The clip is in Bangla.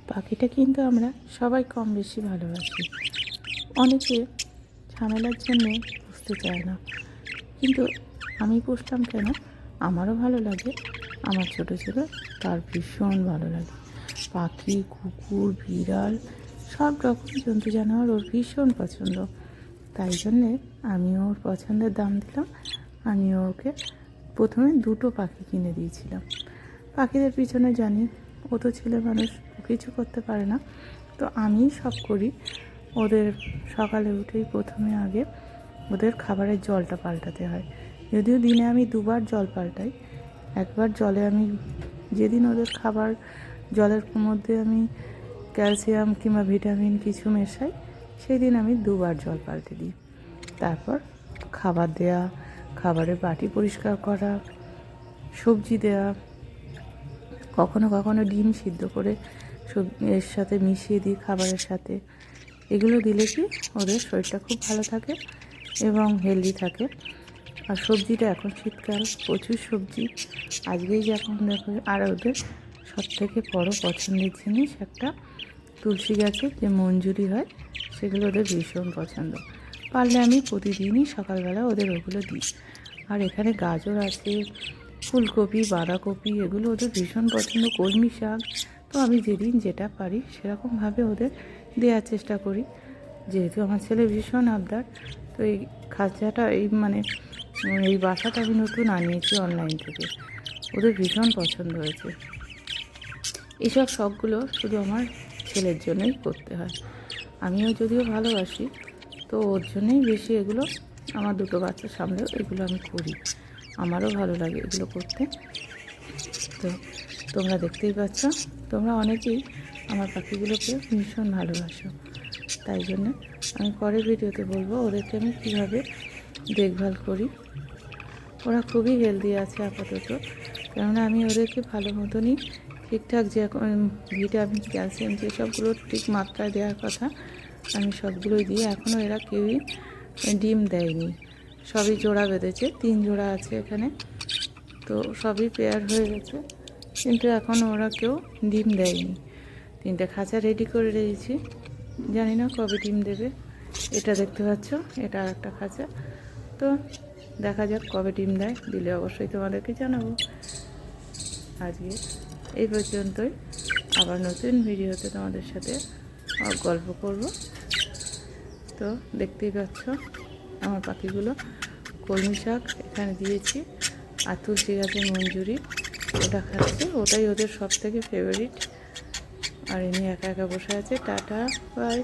পাখিটা কিন্তু আমরা সবাই কম বেশি ভালোবাসি। অনেকে ঝামেলার জন্যে পুষতে চায় না, কিন্তু আমি পুষলাম কেন, আমারও ভালো লাগে, আমার ছোটো ছিল তার ভীষণ ভালো লাগে। পাখি, কুকুর, বিড়াল সব রকম জন্তু জানোয়ার ওর ভীষণ পছন্দ। তাই জন্যে আমি ওর পছন্দের দাম দিলাম। আমি ওকে প্রথমে 2টো পাখি কিনে দিয়েছিলাম। পাখিদের পিছনে জানি ও তো ছেলে মানুষ, ও কিছু করতে পারে না, তো আমি সব করি। ওদের সকালে উঠেই প্রথমে আগে ওদের খাবারের জলটা পাল্টাতে হয়। যদিও দিনে আমি 2বার জল পাল্টাই। একবার জলে আমি যেদিন ওদের খাবার জলের মধ্যে আমি ক্যালসিয়াম কিংবা ভিটামিন কিছু মেশাই, সেই দিন আমি 2বার জল পাল্টে দিই। তারপর খাবার দেয়া, খাবারের বাটি পরিষ্কার করা, সবজি দেয়া, কখনো কখনো ডিম সিদ্ধ করে এর সাথে মিশিয়ে দিই খাবারের সাথে। এগুলো দিলে কি ওদের শরীরটা খুব ভালো থাকে এবং হেলদি থাকে। আর সবজিটা এখন শীতকাল, প্রচুর সবজি আজকেই যখন দেখো। আর ওদের সবথেকে বড় পছন্দের জিনিস একটা তুলসী গাছের যে মঞ্জুরি হয়, সেগুলো ওদের ভীষণ পছন্দ। পারলে আমি প্রতিদিনই সকালবেলা ওদের ওগুলো দিই। আর এখানে গাজর আছে, ফুলকপি, বাঁধাকপি, এগুলো ওদের ভীষণ পছন্দ, কলমি শাক। তো আমি যেদিন যেটা পারি সেরকমভাবে ওদের দেওয়ার চেষ্টা করি। যেহেতু আমার ছেলে ভীষণ আবদার, তো এই খাঁচাটা এই বাসাটা আমি নতুন আনিয়েছি অনলাইন থেকে, ওদের ভীষণ পছন্দ হয়েছে। এইসব শখগুলো শুধু আমার ছেলের জন্যই করতে হয়। আমিও যদিও ভালোবাসি, তো ওর জন্যই বেশি এগুলো, আমার 2টো বাচ্চার সামনেও এগুলো আমি করি। আমারও ভালো লাগে এগুলো করতে। তো তোমরা দেখতেই পাচ্ছ, তোমরা অনেকেই আমার পাখিগুলোকে ভীষণ ভালোবাসো। তাই জন্য আমি পরের ভিডিওতে বলবো ওদেরকে আমি কীভাবে দেখভাল করি। ওরা খুবই হেলদি আছে আপাতত, কেননা আমি ওদেরকে ভালো মতনই ঠিকঠাক যে ভিটামিন, ক্যালসিয়াম যেসবগুলো ঠিক মাত্রায় দেওয়ার কথা আমি সবগুলোই দিই। এখনও এরা কেউই ডিম দেয়নি, সবই জোড়া বেঁধেছে, 3 জোড়া আছে এখানে, তো সবই পেয়ার হয়ে গেছে, কিন্তু এখনও ওরা কেউ ডিম দেয়নি। 3টে খাঁচা রেডি করে রেখেছি, জানি না কবে ডিম দেবে। এটা দেখতে পাচ্ছ, এটা একটা খাঁচা, তো দেখা যাক কবে ডিম দেয়। দিলে অবশ্যই তোমাদেরকে জানাবো। আজকে এই পর্যন্তই, আবার নতুন ভিডিওতে তোমাদের সাথে গল্প করব। তো দেখতেই পাচ্ছ আমার পাখিগুলো, কলমি শাক এখানে দিয়েছি, আর তুলসী গাছের মঞ্জুরি ওটা খাচ্ছে, ওটাই ওদের সব থেকে ফেভারিট। আর এমনি একা একা বসে আছে। Ta-ta, by.